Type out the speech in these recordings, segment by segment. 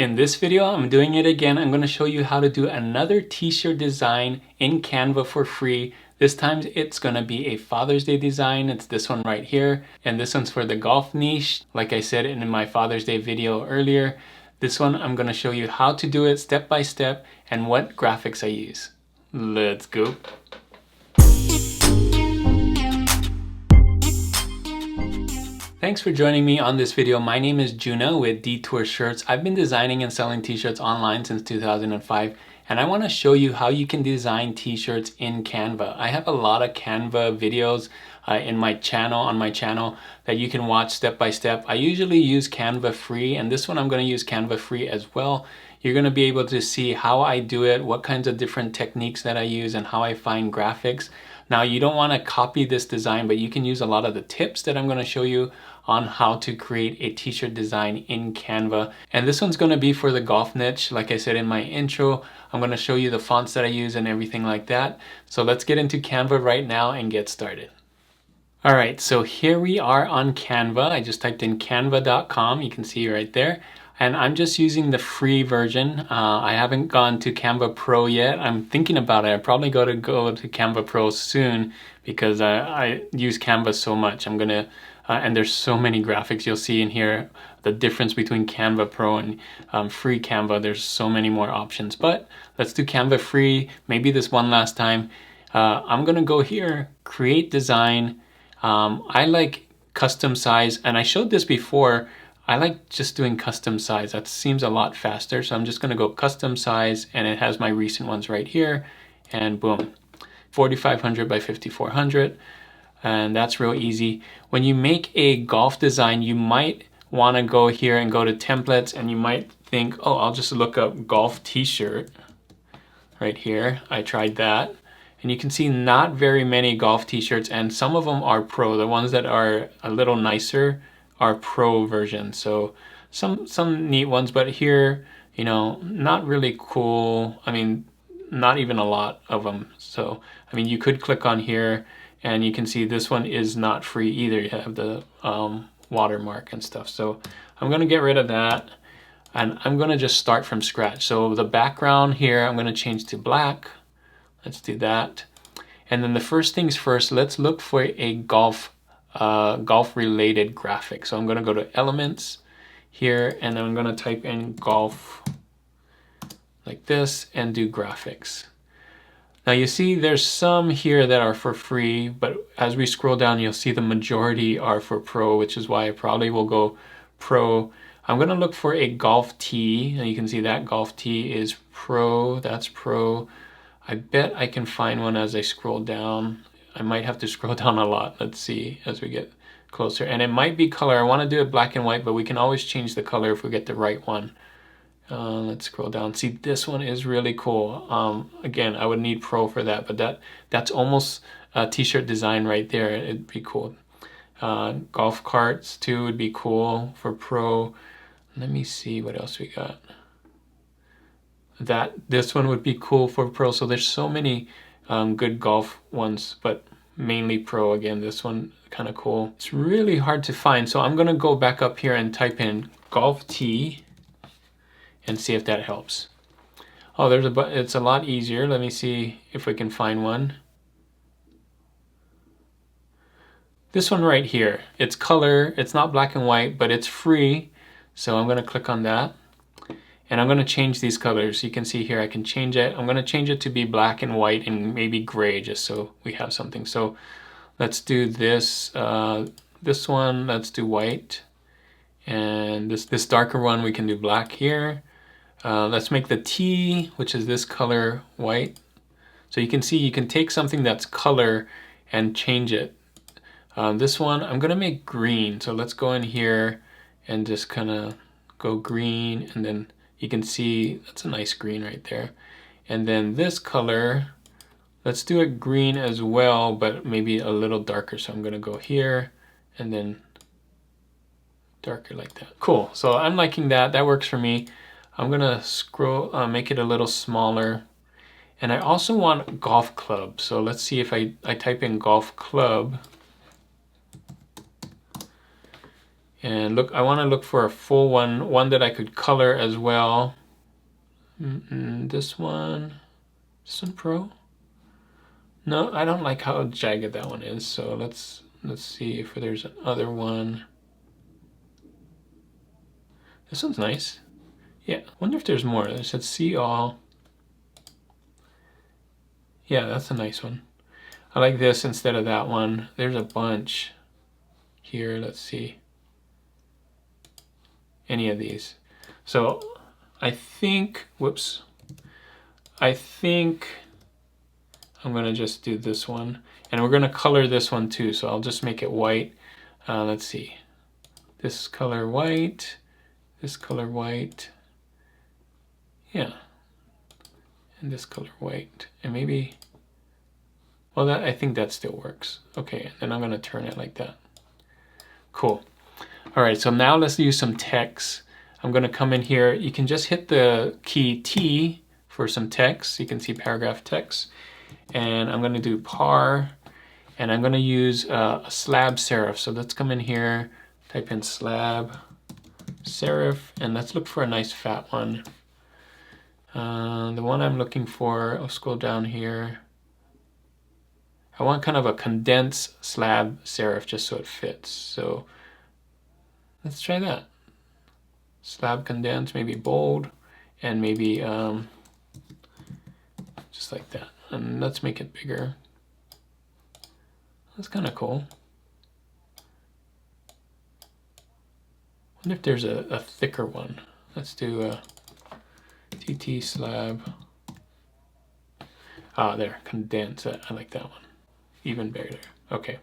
In this video, I'm doing it again. I'm going to show you how to do another t-shirt design in Canva for free. This time it's going to be a Father's Day design. It's this one right here. And this one's for the golf niche. Like I said in my Father's Day video earlier, this one I'm going to show you how to do it step by step and what graphics I use. Let's go. Thanks for joining me on this video. My name is Juna with Detour Shirts. I've been designing and selling t-shirts online since 2005, and I want to show you how you can design t-shirts in Canva. I have a lot of Canva videos on my channel that you can watch step by step. I usually use Canva free, and this one I'm going to use Canva free as well. You're going to be able to see how I do it, what kinds of different techniques that I use, and how I find graphics. Now, you don't want to copy this design, but you can use a lot of the tips that I'm going to show you on how to create a t-shirt design in Canva. And this one's going to be for the golf niche. Like I said in my intro, I'm going to show you the fonts that I use and everything like that. So let's get into Canva right now and get started. All right, so here we are on Canva. I just typed in canva.com. You can see right there. And I'm just using the free version. I haven't gone to Canva Pro yet. I'm thinking about it. I probably got to go to Canva Pro soon because I use Canva so much. I'm gonna, and there's so many graphics you'll see in here. The difference between Canva Pro and free Canva, there's so many more options. But let's do Canva free, maybe this one last time. I'm gonna go here, create design. I like custom size, and I showed this before. I like just doing custom size. That seems a lot faster. So I'm just going to go custom size, and it has my recent ones right here. And boom, 4500 by 5400. And that's real easy. When you make a golf design, you might want to go here and go to templates, and you might think, oh, I'll just look up golf t-shirt right here. I tried that. And you can see not very many golf t-shirts, and some of them are pro. The ones that are a little nicer are pro version. So some neat ones, but here, you know, not really cool. I mean, not even a lot of them. So, I mean, you could click on here and you can see this one is not free either. You have the watermark and stuff. So I'm going to get rid of that, and I'm going to just start from scratch. So the background here, I'm going to change to black. Let's do that. And then the first things first, let's look for a golf related graphic. So I'm going to go to elements here, and then I'm going to type in golf like this and do graphics. Now you see there's some here that are for free, but as we scroll down, you'll see the majority are for pro, which is why I probably will go pro. I'm going to look for a golf tee, and you can see that golf tee is pro. That's pro. I bet I can find one as I scroll down. I might have to scroll down a lot. Let's see as we get closer. And it might be color. I want to do it black and white, but we can always change the color if we get the right one. Let's scroll down. See, this one is really cool. Again, I would need pro for that, but that's almost a t-shirt design right there. It'd be cool. Golf carts too would be cool for pro. Let me see what else we got. This one would be cool for pro. So there's so many good golf ones, but mainly pro. Again, this one kind of cool. It's really hard to find, so I'm gonna go back up here and type in golf tee and see if that helps. Oh, it's a lot easier. Let me see if we can find one. This one right here, it's color, it's not black and white, but it's free, so I'm gonna click on that. And I'm going to change these colors. You can see here I can change it. I'm going to change it to be black and white and maybe gray, just so we have something. So let's do this this one, let's do white. And this darker one, we can do black here. Let's make the T, which is this color, white. So you can see you can take something that's color and change it. This one, I'm going to make green. So let's go in here and just kind of go green, and then you can see that's a nice green right there. And then this color, let's do it green as well, but maybe a little darker. So I'm going to go here and then darker like that. Cool. So I'm liking that. That works for me. I'm going to scroll, make it a little smaller. And I also want golf club. So let's see if I type in golf club. And look, I want to look for a full one that I could color as well. This one Pro. No, I don't like how jagged that one is. So let's see if there's another one. This one's nice. Yeah, wonder if there's more. It said see all. Yeah, that's a nice one. I like this instead of that one. There's a bunch here. Let's see. Any of these. So I think, whoops. I think I'm gonna just do this one. And we're gonna color this one too. So I'll just make it white. Let's see. This color white. This color white. Yeah. And this color white. And maybe, well, I think that still works. Okay, and I'm gonna turn it like that. Cool. All right, so now let's use some text. I'm gonna come in here. You can just hit the key T for some text. You can see paragraph text. And I'm gonna do par, and I'm gonna use a slab serif. So let's come in here, type in slab serif, and let's look for a nice fat one. The one I'm looking for, I'll scroll down here. I want kind of a condensed slab serif just so it fits. So let's try that. Slab condensed, maybe bold, and maybe just like that. And let's make it bigger. That's kind of cool. Wonder if there's a thicker one. Let's do a TT slab. Ah, there, condensed. I like that one. Even better. Okay.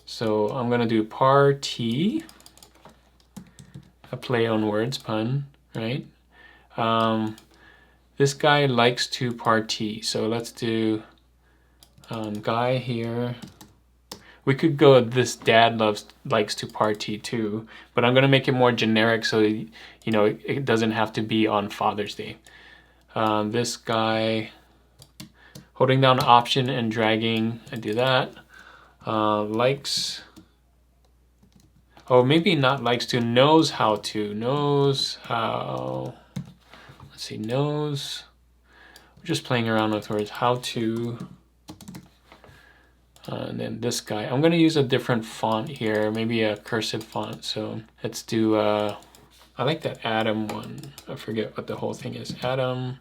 So I'm gonna do par T. A play on words, pun, right? This guy likes to party, so let's do guy here. We could go this dad likes to party too, but I'm gonna make it more generic so you know it doesn't have to be on Father's Day. This guy, holding down the Option and dragging, I do that. Likes. Oh, maybe not likes to, knows how to, knows how, let's see, knows, we're just playing around with words, how to, and then this guy, I'm gonna use a different font here, maybe a cursive font, so let's do, I like that Atom one, I forget what the whole thing is, Atom,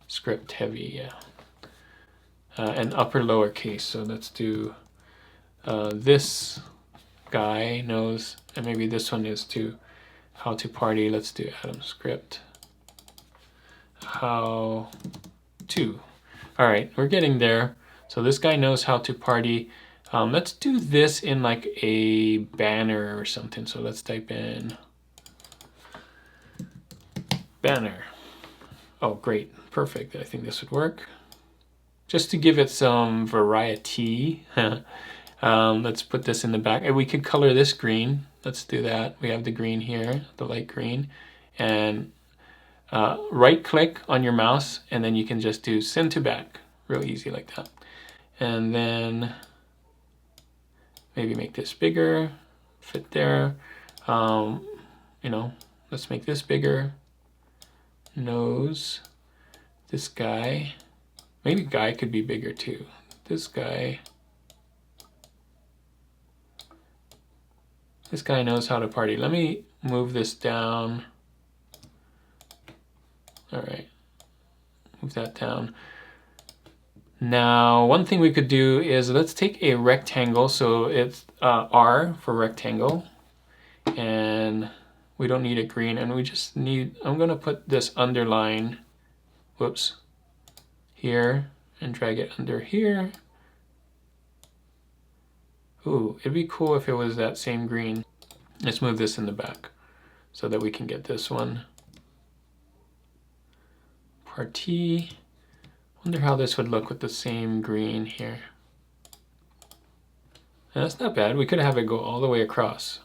script heavy, yeah, and upper lowercase, so let's do this guy knows, and maybe this one is to how to party. Let's do Atom script how to. All right, we're getting there. So this guy knows how to party. Let's do this in like a banner or something. So let's type in banner. Oh, great, perfect. I think this would work. Just to give it some variety. Let's put this in the back. We could color this green. Let's do that. We have the green here, the light green. And right click on your mouse and then you can just do send to back. Real easy like that. And then maybe make this bigger, fit there. You know, let's make this bigger. Nose. This guy. Maybe guy could be bigger too. This guy. This guy knows how to party. Let me move this down. All right, move that down. Now, one thing we could do is let's take a rectangle. So it's R for rectangle. And we don't need it green. And we just need, I'm gonna put this underline, whoops, here and drag it under here. Ooh, it'd be cool if it was that same green. Let's move this in the back so that we can get this one. Party. Wonder how this would look with the same green here. And that's not bad. We could have it go all the way across.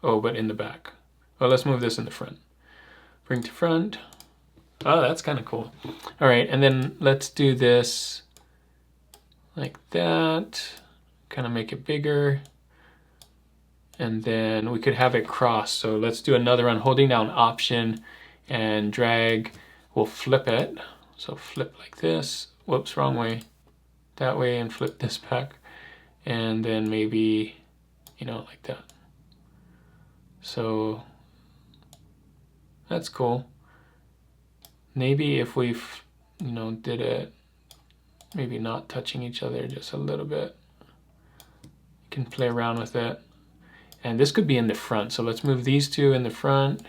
Oh, but in the back. Well, let's move this in the front. Bring to front. Oh, that's kind of cool. All right, and then let's do this like that. Kind of make it bigger. and then we could have it cross. So let's do another one, holding down Option and drag. We'll flip it. So flip like this. Whoops, wrong way. That way, and flip this back. And then maybe, you know, like that. So that's cool. Maybe if we, you know, did it, maybe not touching each other just a little bit. You can play around with it. And this could be in the front. So let's move these two in the front.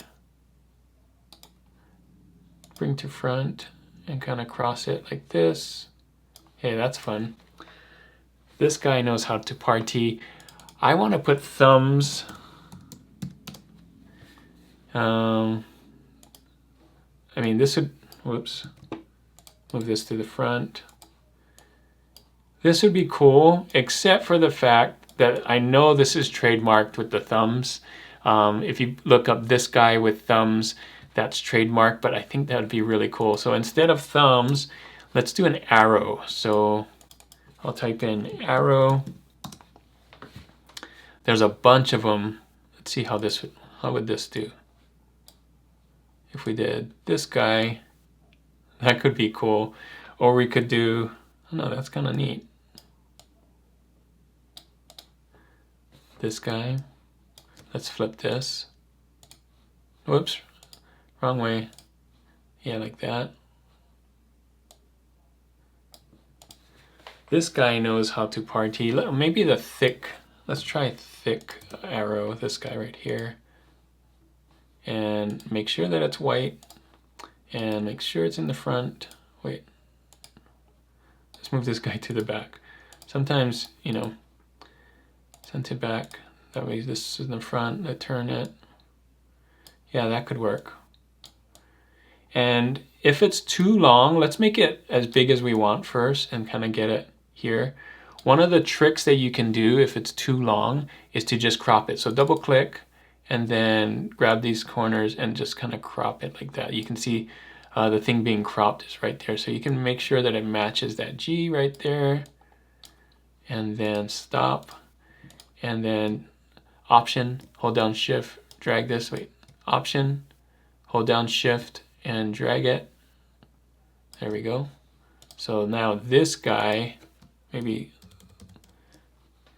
Bring to front and kind of cross it like this. Hey, that's fun. This guy knows how to party. I want to put thumbs. I mean, this would, whoops, move this to the front. This would be cool, except for the fact that I know this is trademarked with the thumbs. If you look up this guy with thumbs, that's trademarked, but I think that would be really cool. So instead of thumbs, let's do an arrow. So I'll type in arrow. There's a bunch of them. Let's see how would this do? If we did this guy, that could be cool. Or we could do, oh no, that's kind of neat. This guy, let's flip this. Whoops, wrong way. Yeah, like that. This guy knows how to party. Maybe the thick, let's try thick arrow, this guy right here. And make sure that it's white. And make sure it's in the front. Wait. Let's move this guy to the back. Sometimes, you know, send it back. That way this is in the front. I turn it. Yeah, that could work. And if it's too long, let's make it as big as we want first and kind of get it here. One of the tricks that you can do if it's too long is to just crop it. So double click and then grab these corners and just kind of crop it like that. You can see the thing being cropped is right there. So you can make sure that it matches that G right there. And then stop. And then Option, hold down Shift, drag this, Option, hold down Shift and drag it. There we go. So now this guy, maybe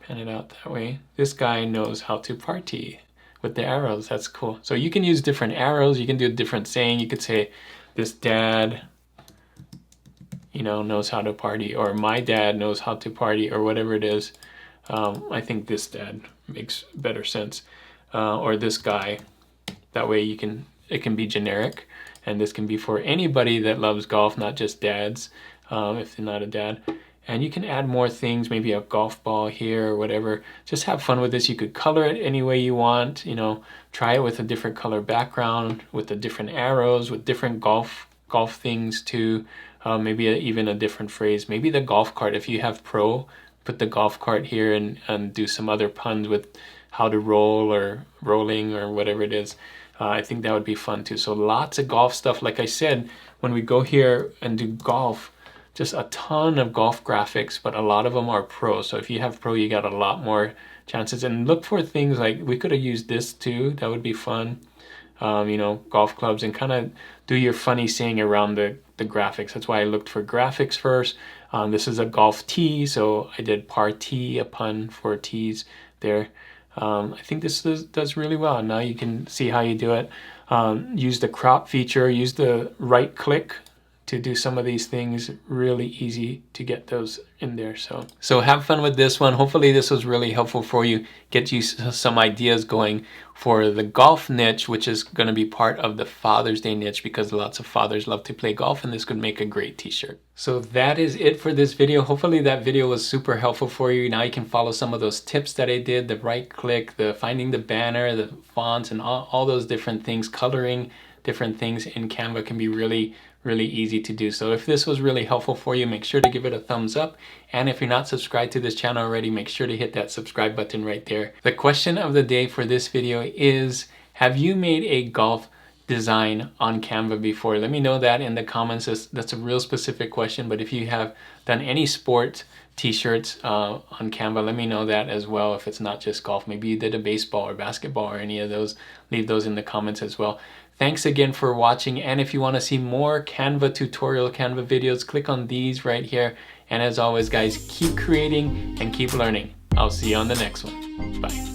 pan it out that way. This guy knows how to party with the arrows. That's cool. So you can use different arrows. You can do a different saying. You could say, this dad, you know, knows how to party, or my dad knows how to party, or whatever it is. I think this dad makes better sense. Or this guy. That way it can be generic. And this can be for anybody that loves golf, not just dads, if they're not a dad. And you can add more things, maybe a golf ball here or whatever. Just have fun with this. You could color it any way you want, you know, try it with a different color background, with the different arrows, with different golf things too. Maybe even a different phrase. Maybe the golf cart, if you have pro, put the golf cart here and do some other puns with how to roll or rolling or whatever it is. I think that would be fun too. So lots of golf stuff. Like I said, when we go here and do golf, just a ton of golf graphics, but a lot of them are pro. So if you have pro, you got a lot more chances. And look for things like, we could have used this too. That would be fun. You know, golf clubs, and kind of do your funny saying around the graphics. That's why I looked for graphics first. This is a golf tee, so I did party, a pun for tees there. I think this does really well. Now you can see how you do it. Use the crop feature, use the right click to do some of these things. Really easy to get those in there. So have fun with this one. Hopefully this was really helpful for you. Get you some ideas going for the golf niche, which is going to be part of the Father's Day niche, because lots of fathers love to play golf, and this could make a great t-shirt. So that is it for this video. Hopefully that video was super helpful for you. Now you can follow some of those tips that I did, the right click, the finding the banner, the fonts, and all those different things. Coloring different things in Canva can be really easy to do. So if this was really helpful for you, make sure to give it a thumbs up. And if you're not subscribed to this channel already, make sure to hit that subscribe button right there. The question of the day for this video is, have you made a golf design on Canva before? Let me know that in the comments. That's a real specific question, but if you have done any sport t-shirts on Canva, let me know that as well. If it's not just golf, maybe you did a baseball or basketball or any of those, leave those in the comments as well. Thanks again for watching, and if you want to see more Canva tutorial, Canva videos, click on these right here. And as always guys, keep creating and keep learning. I'll see you on the next one. Bye.